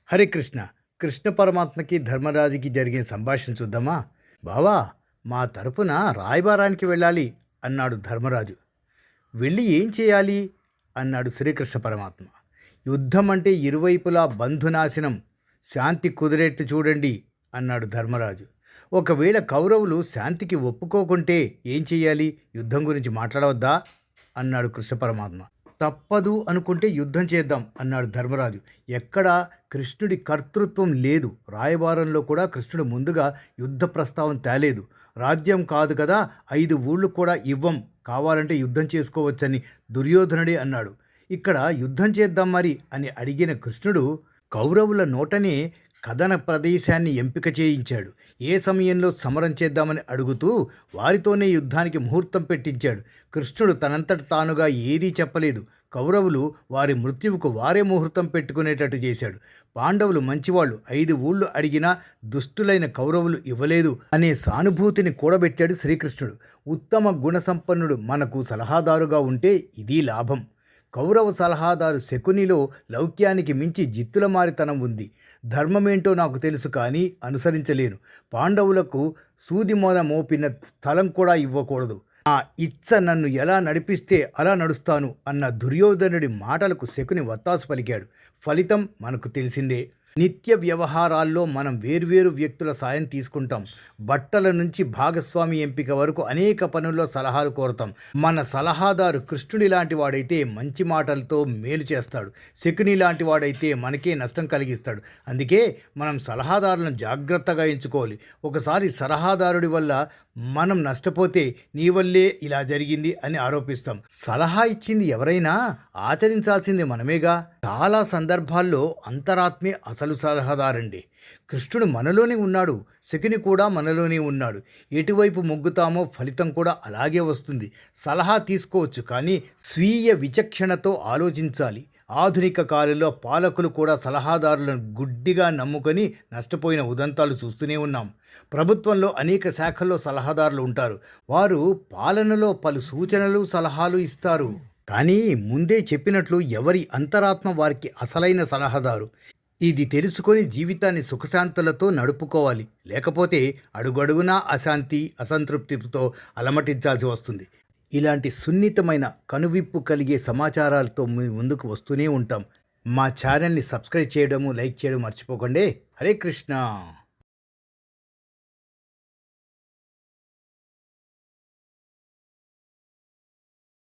హరే కృష్ణ. కృష్ణ పరమాత్మకి ధర్మరాజుకి జరిగిన సంభాషణ చూద్దామా? బావా, మా తరపున రాయబారానికి వెళ్ళాలి అన్నాడు ధర్మరాజు. వెళ్ళి ఏం చేయాలి అన్నాడు శ్రీకృష్ణ పరమాత్మ. యుద్ధం అంటే ఇరువైపులా బంధునాశనం, శాంతి కుదిరేట్టు చూడండి అన్నాడు ధర్మరాజు. ఒకవేళ కౌరవులు శాంతికి ఒప్పుకోకుంటే ఏం చెయ్యాలి? యుద్ధం గురించి మాట్లాడవద్దా అన్నాడు కృష్ణ పరమాత్మ. తప్పదు అనుకుంటే యుద్ధం చేద్దాం అన్నాడు ధర్మరాజు. ఎక్కడా కృష్ణుడి కర్తృత్వం లేదు. రాయబారంలో కూడా కృష్ణుడు ముందుగా యుద్ధ ప్రస్తావన తేలేదు. రాజ్యం కాదు కదా, 5 ఊళ్ళు కూడా ఇవ్వం, కావాలంటే యుద్ధం చేసుకోవచ్చని దుర్యోధనుడే అన్నాడు. ఇక్కడ యుద్ధం చేద్దాం మరి అని అడిగిన కృష్ణుడు కౌరవుల నోటనే కథన ప్రదేశాన్ని ఎంపిక చేయించాడు. ఏ సమయంలో సమరం చేద్దామని అడుగుతూ వారితోనే యుద్ధానికి ముహూర్తం పెట్టించాడు. కృష్ణుడు తనంతట తానుగా ఏదీ చెప్పలేదు. కౌరవులు వారి మృత్యువుకు వారే ముహూర్తం పెట్టుకునేటట్టు చేశాడు. పాండవులు మంచివాళ్ళు, 5 ఊళ్ళు అడిగినా దుష్టులైన కౌరవులు ఇవ్వలేదు అనే సానుభూతిని కూడబెట్టాడు శ్రీకృష్ణుడు. ఉత్తమ గుణసంపన్నుడు మనకు సలహాదారుగా ఉంటే ఇది లాభం. కౌరవ సలహాదారు శకునిలో లౌక్యానికి మించి జిత్తులమారితనం ఉంది. ధర్మమేంటో నాకు తెలుసు, కానీ అనుసరించలేను. పాండవులకు సూదిమోన మోపిన స్థలం కూడా ఇవ్వకూడదు. ఆ ఇచ్చ నన్ను ఎలా నడిపిస్తే అలా నడుస్తాను అన్న దుర్యోధనుడి మాటలకు శకుని వత్తాసు పలికాడు. ఫలితం మనకు తెలిసిందే. నిత్య వ్యవహారాల్లో మనం వేర్వేరు వ్యక్తుల సాయం తీసుకుంటాం. బట్టల నుంచి భాగస్వామి ఎంపిక వరకు అనేక పనుల్లో సలహాలు కోరుతాం. మన సలహాదారు కృష్ణుడి లాంటి వాడైతే మంచి మాటలతో మేలు చేస్తాడు. శకుని లాంటి వాడైతే మనకే నష్టం కలిగిస్తాడు. అందుకే మనం సలహాదారులను జాగ్రత్తగా ఎంచుకోవాలి. ఒకసారి సలహాదారుడి వల్ల మనం నష్టపోతే నీ వల్లే ఇలా జరిగింది అని ఆరోపిస్తాం. సలహా ఇచ్చింది ఎవరైనా ఆచరించాల్సింది మనమేగా. చాలా సందర్భాల్లో అంతరాత్మే అసలు సలహాదారండి. కృష్ణుడు మనలోనే ఉన్నాడు, శకుని కూడా మనలోనే ఉన్నాడు. ఎటువైపు మొగ్గుతామో ఫలితం కూడా అలాగే వస్తుంది. సలహా తీసుకోవచ్చు, కానీ స్వీయ విచక్షణతో ఆలోచించాలి. ఆధునిక కాలంలో పాలకులు కూడా సలహాదారులను గుడ్డిగా నమ్ముకొని నష్టపోయిన ఉదంతాలు చూస్తూనే ఉన్నాం. ప్రభుత్వంలో అనేక శాఖల్లో సలహాదారులు ఉంటారు. వారు పాలనలో పలు సూచనలు, సలహాలు ఇస్తారు. కానీ ముందే చెప్పినట్లు ఎవరి అంతరాత్మ వారికి అసలైన సలహాదారు. ఇది తెలుసుకొని జీవితాన్ని సుఖశాంతులతో నడుపుకోవాలి. లేకపోతే అడుగడుగునా అశాంతి, అసంతృప్తితో అలమటించాల్సి వస్తుంది. ఇలాంటి సున్నితమైన కనువిప్పు కలిగే సమాచారాలతో మీ ముందుకు వస్తూనే ఉంటాం. మా ఛానల్ని సబ్స్క్రైబ్ చేయడము, లైక్ చేయడం మర్చిపోకండి. హరే కృష్ణ.